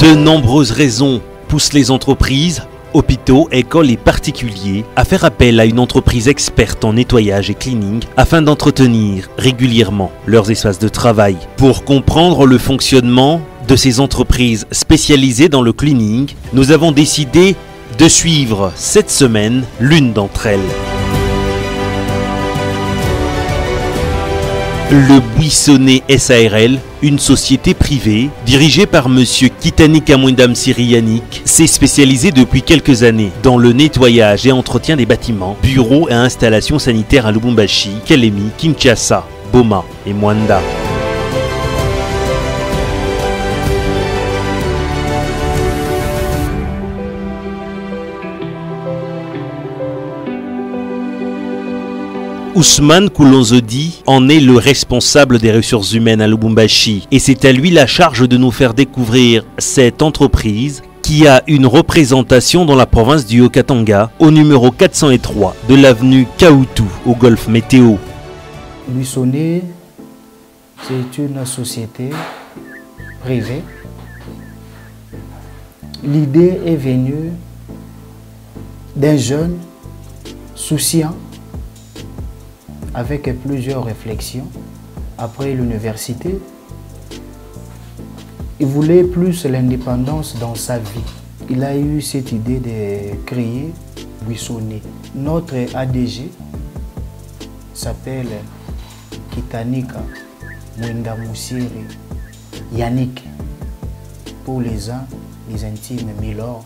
De nombreuses raisons poussent les entreprises, hôpitaux, écoles et particuliers à faire appel à une entreprise experte en nettoyage et cleaning afin d'entretenir régulièrement leurs espaces de travail. Pour comprendre le fonctionnement de ces entreprises spécialisées dans le cleaning, nous avons décidé de suivre cette semaine l'une d'entre elles. Le Buissonnet SARL, une société privée dirigée par Monsieur Kitani Kamwendam Sirianik, s'est spécialisée depuis quelques années dans le nettoyage et entretien des bâtiments, bureaux et installations sanitaires à Lubumbashi, Kalemi, Kinshasa, Boma et Mwanda. Ousmane Koulonzodi en est le responsable des ressources humaines à Lubumbashi et c'est à lui la charge de nous faire découvrir cette entreprise qui a une représentation dans la province du Haut-Katanga au numéro 403 de l'avenue Kaoutou au Golfe Météo. Buissonnet, c'est une société privée. L'idée est venue d'un jeune souciant avec plusieurs réflexions. Après l'université, il voulait plus l'indépendance dans sa vie. Il a eu cette idée de créer Buissonnet. Notre ADG s'appelle Kitanika Mwendamusiri Yannick. Pour les uns, les intimes Milord.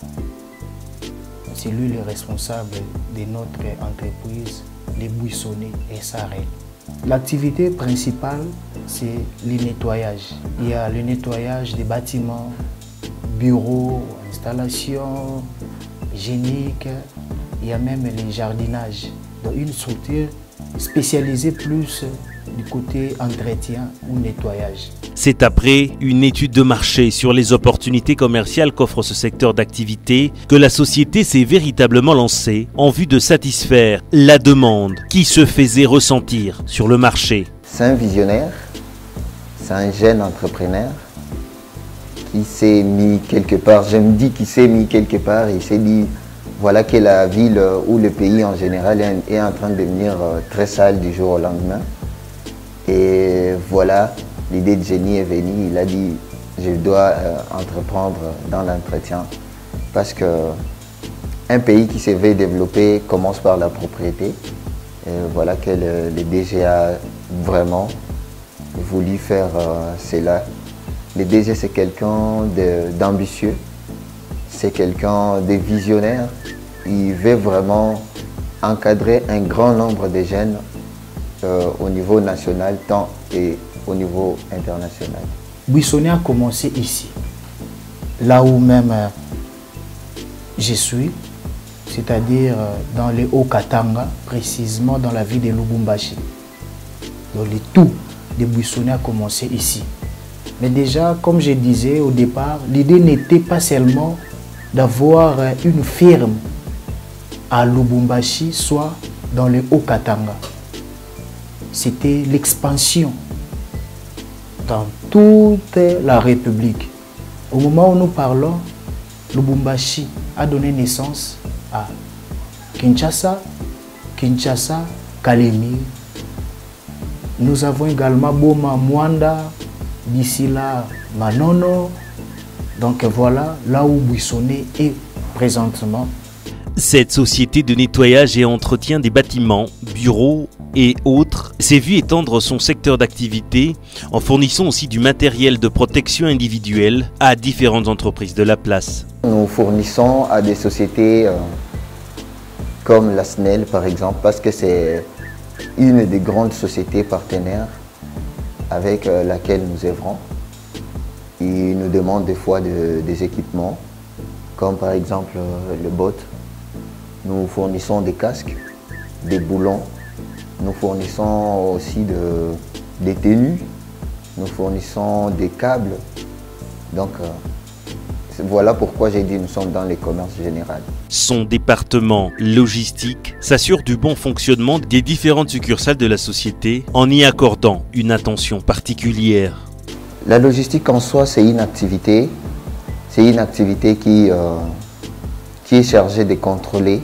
C'est lui le responsable de notre entreprise, les Buissonnet SARL. L'activité principale, c'est le nettoyage. Il y a le nettoyage des bâtiments, bureaux, installations, hygiéniques. Il y a même le jardinage. Donc une structure spécialisée plus du côté entretien ou nettoyage. C'est après une étude de marché sur les opportunités commerciales qu'offre ce secteur d'activité que la société s'est véritablement lancée en vue de satisfaire la demande qui se faisait ressentir sur le marché. C'est un visionnaire, c'est un jeune entrepreneur qui s'est mis quelque part, je me dis qu'il s'est mis quelque part, il s'est dit voilà que la ville ou le pays en général est en train de devenir très sale du jour au lendemain. Et voilà, l'idée de génie est venue, il a dit je dois entreprendre dans l'entretien parce qu'un pays qui se veut développer commence par la propriété. Et voilà que le DG a vraiment voulu faire cela. Le DG c'est quelqu'un d'ambitieux, c'est quelqu'un de visionnaire, il veut vraiment encadrer un grand nombre de jeunes au niveau national tant et au niveau international. Buissonnet a commencé ici, là où même je suis, c'est-à-dire dans le Haut-Katanga, précisément dans la ville de Lubumbashi. Donc le tout de Buissonnet a commencé ici. Mais déjà, comme je disais au départ, l'idée n'était pas seulement d'avoir une firme à Lubumbashi, soit dans le Haut-Katanga. C'était l'expansion dans toute la République. Au moment où nous parlons, Lubumbashi a donné naissance à Kinshasa, Kalemi. Nous avons également Boma, Mwanda, d'ici là, Manono. Donc voilà, là où Buissonnet est présentement. Cette société de nettoyage et entretien des bâtiments, bureaux et autres s'est vue étendre son secteur d'activité en fournissant aussi du matériel de protection individuelle à différentes entreprises de la place. Nous fournissons à des sociétés comme la SNEL par exemple parce que c'est une des grandes sociétés partenaires avec laquelle nous œuvrons. Ils nous demandent des fois des équipements comme par exemple le bot. Nous fournissons des casques, des boulons, nous fournissons aussi des tenues, nous fournissons des câbles. Donc voilà pourquoi j'ai dit nous sommes dans les commerces généraux. Son département logistique s'assure du bon fonctionnement des différentes succursales de la société en y accordant une attention particulière. La logistique en soi, c'est une activité C'est une activité qui est chargée de contrôler,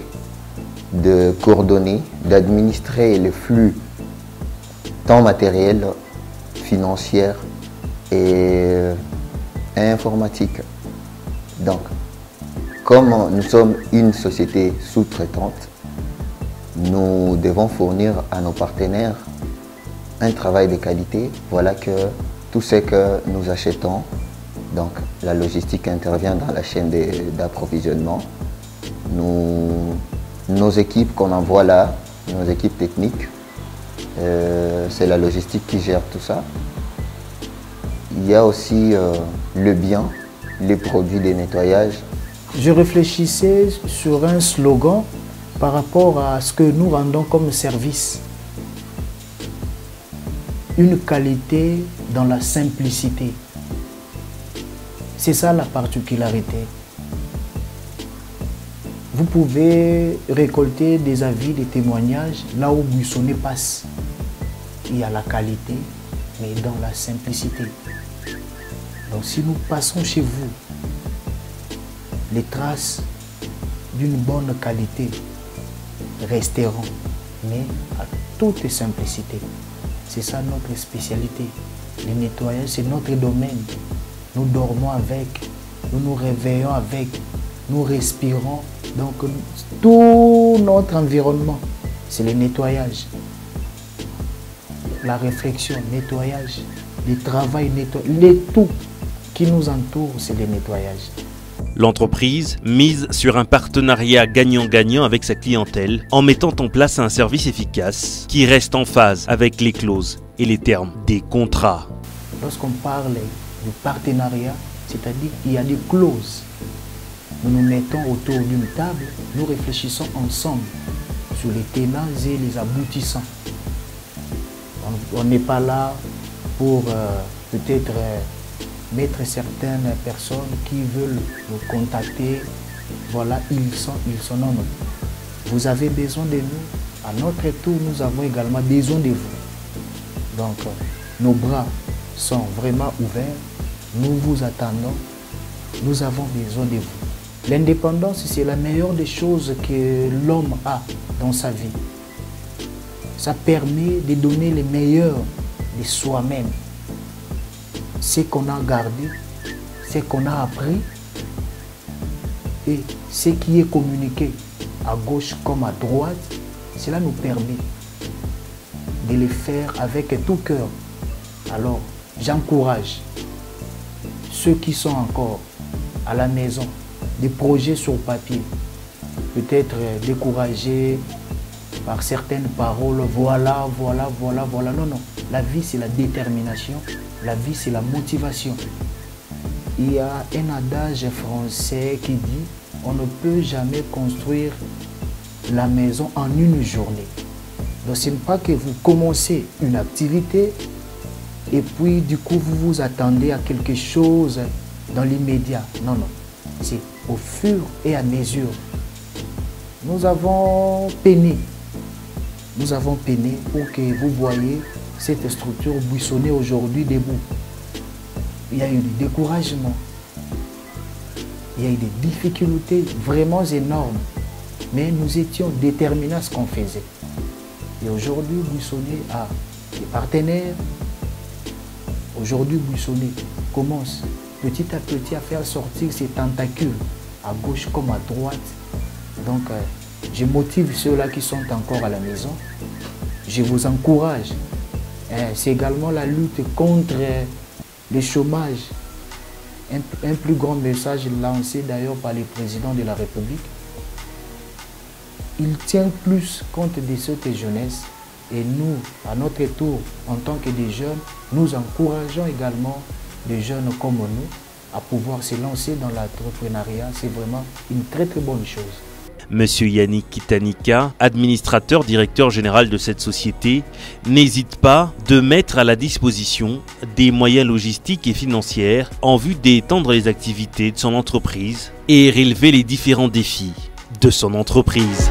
de coordonner, d'administrer les flux tant matériels, financiers et informatiques. Donc, comme nous sommes une société sous-traitante, nous devons fournir à nos partenaires un travail de qualité. Voilà que tout ce que nous achetons, donc la logistique intervient dans la chaîne d'approvisionnement. Nos équipes qu'on envoie là, nos équipes techniques, c'est la logistique qui gère tout ça. Il y a aussi le bien, les produits de nettoyage. Je réfléchissais sur un slogan par rapport à ce que nous rendons comme service. Une qualité dans la simplicité. C'est ça la particularité. Vous pouvez récolter des avis, des témoignages là où Buissonnet passe. Il y a la qualité, mais dans la simplicité. Donc si nous passons chez vous, les traces d'une bonne qualité resteront, mais à toute simplicité. C'est ça notre spécialité. Le nettoyage, c'est notre domaine. Nous dormons avec, nous nous réveillons avec, nous respirons. Donc tout notre environnement, c'est le nettoyage. La réflexion, nettoyage, le travail, nettoyage, tout qui nous entoure, c'est le nettoyage. L'entreprise mise sur un partenariat gagnant-gagnant avec sa clientèle en mettant en place un service efficace qui reste en phase avec les clauses et les termes des contrats. Lorsqu'on parle de partenariat, c'est-à-dire qu'il y a des clauses. Nous nous mettons autour d'une table, nous réfléchissons ensemble sur les tenants et les aboutissants. On n'est pas là pour peut-être mettre certaines personnes qui veulent nous contacter. Voilà, ils sont non. Vous avez besoin de nous. À notre tour, nous avons également besoin de vous. Donc, nos bras sont vraiment ouverts. Nous vous attendons. Nous avons besoin de vous. L'indépendance, c'est la meilleure des choses que l'homme a dans sa vie. Ça permet de donner le meilleur de soi-même. Ce qu'on a gardé, ce qu'on a appris et ce qui est communiqué à gauche comme à droite, cela nous permet de le faire avec tout cœur. Alors, j'encourage ceux qui sont encore à la maison, des projets sur papier, peut-être découragés par certaines paroles, voilà. Non. La vie, c'est la détermination. La vie, c'est la motivation. Il y a un adage français qui dit « On ne peut jamais construire la maison en une journée ». Donc, ce n'est pas que vous commencez une activité et puis, du coup, vous vous attendez à quelque chose dans l'immédiat. Non. C'est au fur et à mesure. Nous avons peiné. Nous avons peiné pour que vous voyez cette structure Buissonnet aujourd'hui debout. Il y a eu des découragements. Il y a eu des difficultés vraiment énormes. Mais nous étions déterminés à ce qu'on faisait. Et aujourd'hui, Buissonnet a des partenaires. Aujourd'hui, Buissonnet commence petit à petit à faire sortir ses tentacules à gauche comme à droite. Donc, je motive ceux-là qui sont encore à la maison. Je vous encourage. C'est également la lutte contre le chômage. Un plus grand message lancé d'ailleurs par le président de la République. Il tient plus compte de cette jeunesse. Et nous, à notre tour, en tant que des jeunes, nous encourageons également des jeunes comme nous à pouvoir se lancer dans l'entrepreneuriat. C'est vraiment une très bonne chose. Monsieur Yannick Kitanika, administrateur directeur général de cette société, n'hésite pas de mettre à la disposition des moyens logistiques et financiers en vue d'étendre les activités de son entreprise et relever les différents défis de son entreprise.